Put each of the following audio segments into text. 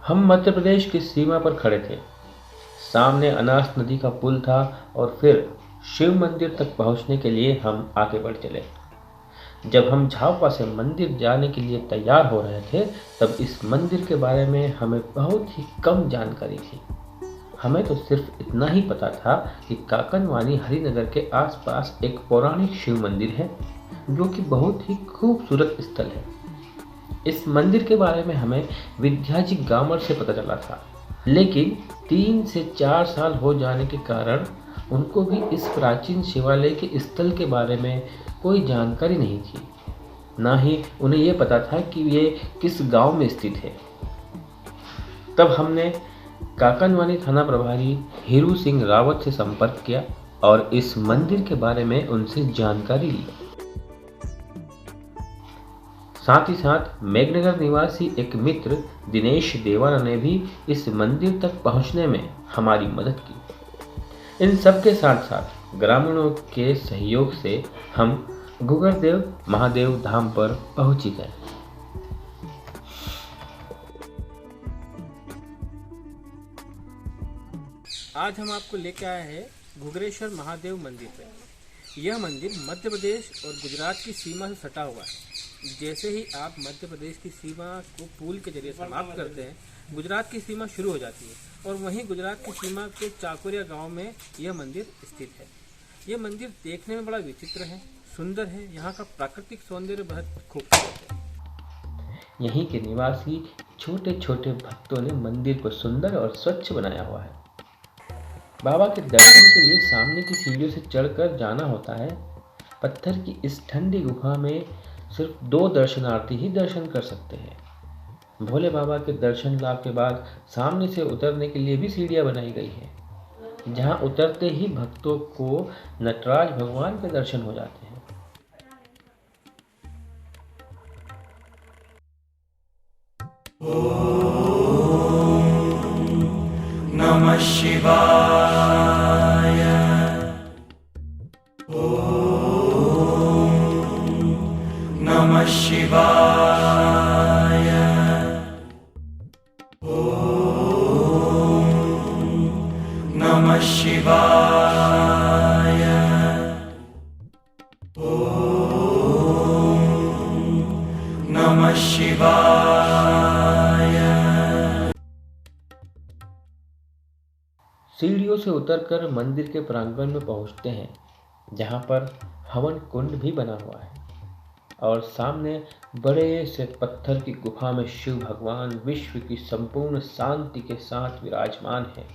हम मध्य प्रदेश की सीमा पर खड़े थे। सामने अनास नदी का पुल था और फिर शिव मंदिर तक पहुंचने के लिए हम आगे बढ़ चले। जब हम झाबुआ से मंदिर जाने के लिए तैयार हो रहे थे, तब इस मंदिर के बारे में हमें बहुत ही कम जानकारी थी। हमें तो सिर्फ इतना ही पता था कि काकनवानी हरिनगर के आसपास एक पौराणिक शिव मंदिर है, जो कि बहुत ही खूबसूरत स्थल है। इस मंदिर के बारे में हमें विद्याजी गामर से पता चला था, लेकिन 3 से 4 साल हो जाने के कारण उनको भी इस प्राचीन शिवालय के स्थल के बारे में कोई जानकारी नहीं थी। ना ही उन्हें यह पता था कि ये किस गांव में स्थित है। तब हमने काकनवानी थाना प्रभारी हीरू सिंह रावत से संपर्क किया और इस मंदिर के बारे में उनसे जानकारी ली। साथ ही साथ मेघनगर निवासी एक मित्र दिनेश देवाना ने भी इस मंदिर तक पहुंचने में हमारी मदद की। इन सब के साथ साथ ग्रामीणों के सहयोग से हम घुघरदेव महादेव धाम पर पहुंच गए। आज हम आपको लेके आए हैं घुघरेश्वर महादेव मंदिर पे। यह मंदिर मध्य प्रदेश और गुजरात की सीमा से सटा हुआ है। जैसे ही आप मध्य प्रदेश की सीमा को पुल के जरिए समाप्त करते हैं, गुजरात की सीमा शुरू हो जाती है और वहीं गुजरात की सीमा के चाकुरिया गांव में यह मंदिर स्थित है। यह मंदिर देखने में बड़ा विचित्र है, सुंदर है। यहाँ का प्राकृतिक सौंदर्य बहुत खूबसूरत है। यहीं के निवासी छोटे छोटे भक्तों ने मंदिर को सुंदर और स्वच्छ बनाया हुआ है। बाबा के दर्शन के लिए सामने की सीढ़ियों से चढ़कर जाना होता है। पत्थर की इस ठंडी गुफा में सिर्फ 2 दर्शनार्थी ही दर्शन कर सकते हैं। भोले बाबा के दर्शन लाभ के बाद सामने से उतरने के लिए भी सीढ़ियां बनाई गई है, जहां उतरते ही भक्तों को नटराज भगवान के दर्शन हो जाते हैं। नमः शिवाय। नमः शिवाय। नमः शिवाय। नमः शिवाय। सीढ़ियों से उतरकर मंदिर के प्रांगण में पहुंचते हैं, जहां पर हवन कुंड भी बना हुआ है और सामने बड़े से पत्थर की गुफा में शिव भगवान विश्व की संपूर्ण शांति के साथ विराजमान है।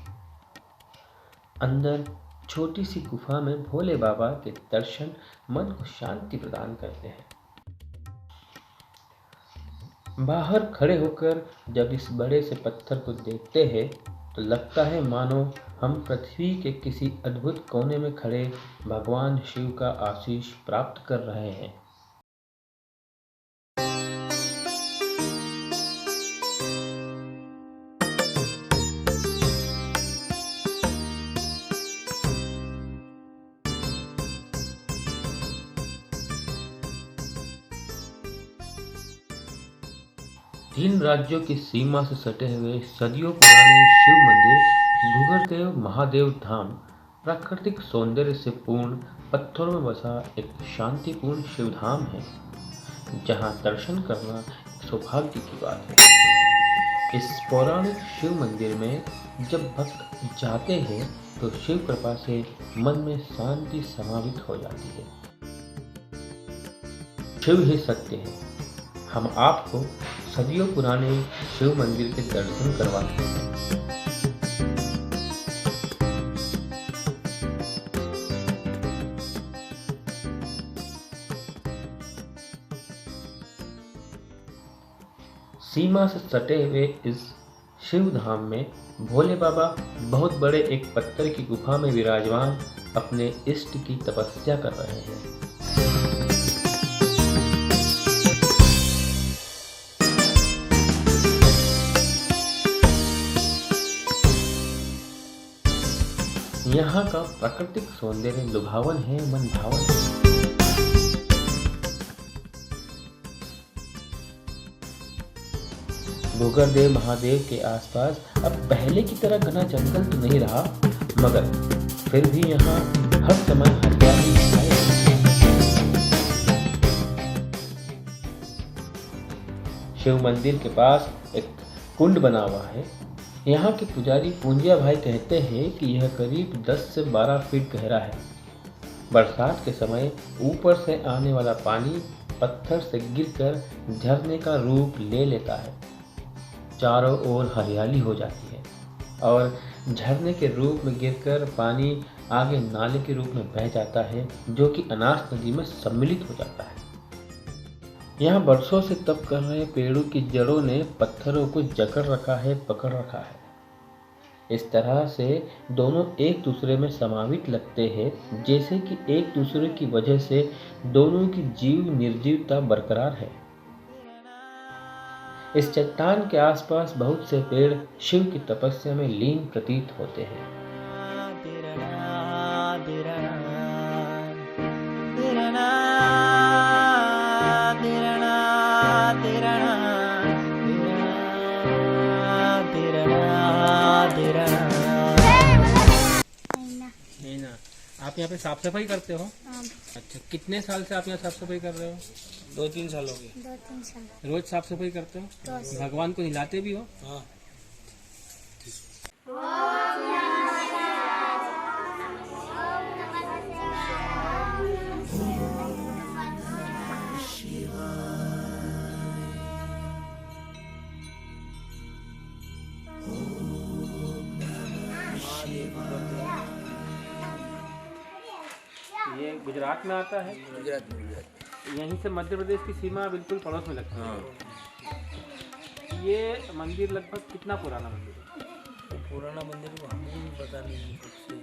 अंदर छोटी सी गुफा में भोले बाबा के दर्शन मन को शांति प्रदान करते हैं। बाहर खड़े होकर जब इस बड़े से पत्थर को देखते हैं तो लगता है मानो हम पृथ्वी के किसी अद्भुत कोने में खड़े भगवान शिव का आशीष प्राप्त कर रहे हैं। तीन राज्यों की सीमा से सटे हुए सदियों पुराने शिव मंदिर घुघरदेव महादेव धाम प्राकृतिक सौंदर्य से पूर्ण पत्थरों में बसा एक शांतिपूर्ण शिव धाम है, जहां दर्शन करना सौभाग्य की बात है। इस पौराणिक शिव मंदिर में जब भक्त जाते हैं तो शिव कृपा से मन में शांति समावित हो जाती है। शिव ही सत्य है। हम आपको सदियों पुराने शिव मंदिर के दर्शन करवाते हैं। सीमा से सटे हुए इस शिव धाम में भोले बाबा बहुत बड़े एक पत्थर की गुफा में विराजमान अपने इष्ट की तपस्या कर रहे हैं। यहाँ का प्राकृतिक सौंदर्य लुभावन है, मन भावन है। घुघरदेव महादेव के आसपास अब पहले की तरह घना जंगल तो नहीं रहा, मगर फिर भी यहाँ हर समय हरियाली छाई रहती है। शिव मंदिर के पास एक कुंड बना हुआ है। यहाँ के पुजारी पूंजिया भाई कहते हैं कि यह करीब 10 से 12 फीट गहरा है। बरसात के समय ऊपर से आने वाला पानी पत्थर से गिरकर झरने का रूप ले लेता है। चारों ओर हरियाली हो जाती है और झरने के रूप में गिरकर पानी आगे नाले के रूप में बह जाता है, जो कि अनास नदी में सम्मिलित हो जाता है। यहाँ बरसों से तप कर रहे पेड़ों की जड़ों ने पत्थरों को जकड़ रखा है, पकड़ रखा है। इस तरह से दोनों एक दूसरे में समावित लगते हैं, जैसे कि एक दूसरे की वजह से दोनों की जीव निर्जीवता बरकरार है। इस चट्टान के आसपास बहुत से पेड़ शिव की तपस्या में लीन प्रतीत होते हैं। नहीं ना, आप यहाँ पे साफ सफाई करते हो? हाँ, अच्छा, कितने साल से आप यहाँ साफ सफाई कर रहे हो? 2-3 साल हो गए। 2-3 साल। रोज साफ सफाई करते हो? रोज। भगवान को हिलाते भी हो? हाँ। ये गुजरात में आता है। गुजरात में यहीं से मध्य प्रदेश की सीमा बिल्कुल पड़ोस में लगती है। ये मंदिर लगभग कितना पुराना मंदिर है? पुराना मंदिर को हमें पता नहीं है खुद से।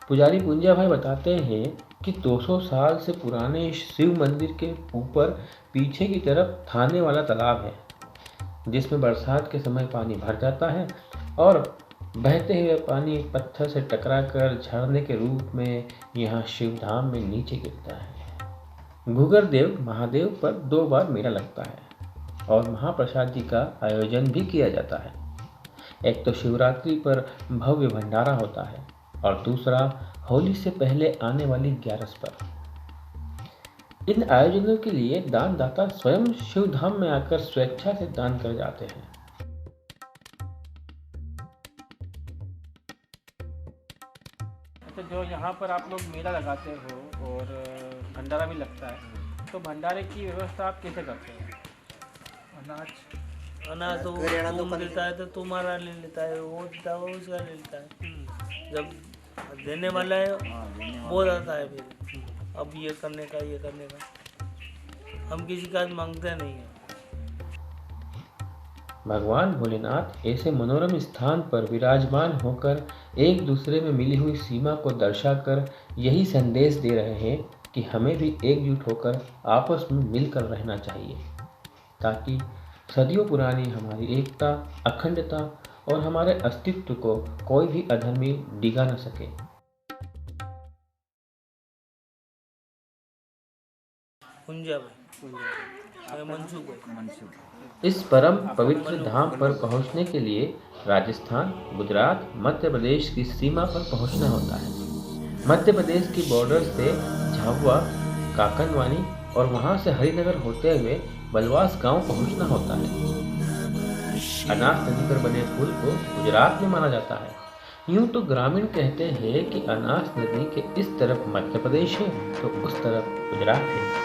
पुजारी पूंजिया भाई बताते हैं कि 200 साल से पुराने इस शिव मंदिर के ऊपर पीछे की तरफ थाने वाला तालाब है, जिसमें बरसात के समय पानी भर जाता है और बहते हुए पानी पत्थर से टकराकर झरने के रूप में यहाँ शिवधाम में नीचे गिरता है। घुघरदेव महादेव पर 2 बार मेला लगता है और महाप्रसाद जी का आयोजन भी किया जाता है। एक तो शिवरात्रि पर भव्य भंडारा होता है और दूसरा होली से पहले आने वाली 11 पर। इन आयोजनों के लिए दानदाता स्वयं शिवधाम में आकर स्वेच्छा से दान कर जाते हैं। अच्छा, जो यहाँ पर आप लोग मेला लगाते हो और भंडारा भी लगता है, तो भंडारे की व्यवस्था आप कैसे करते हो? अनाज तो तुम देता है तो तुम्हारा ले लेता है, वो देता है वो उसका ले लेता है। जब देने वाला है वो आता है फिर अब ये करने का। हम किसी का मांगते नहीं है। भगवान भोलेनाथ ऐसे मनोरम स्थान पर विराजमान होकर एक दूसरे में मिली हुई सीमा को दर्शाकर यही संदेश दे रहे हैं कि हमें भी एकजुट होकर आपस में मिलकर रहना चाहिए, ताकि सदियों पुरानी हमारी एकता, अखंडता और हमारे अस्तित्व को कोई भी अधर्मी डिगा न सके। इस परम पवित्र धाम पर पहुंचने के लिए राजस्थान, गुजरात, मध्य प्रदेश की सीमा पर पहुंचना होता है। मध्य प्रदेश की बॉर्डर से झाबुआ, काकनवानी और वहां से हरिनगर होते हुए बलवास गांव पहुंचना होता है। अनास नदी पर बने पुल को गुजरात में माना जाता है। यूं तो ग्रामीण कहते हैं कि अनास नदी के इस तरफ मध्य प्रदेश है तो उस तरफ गुजरात है।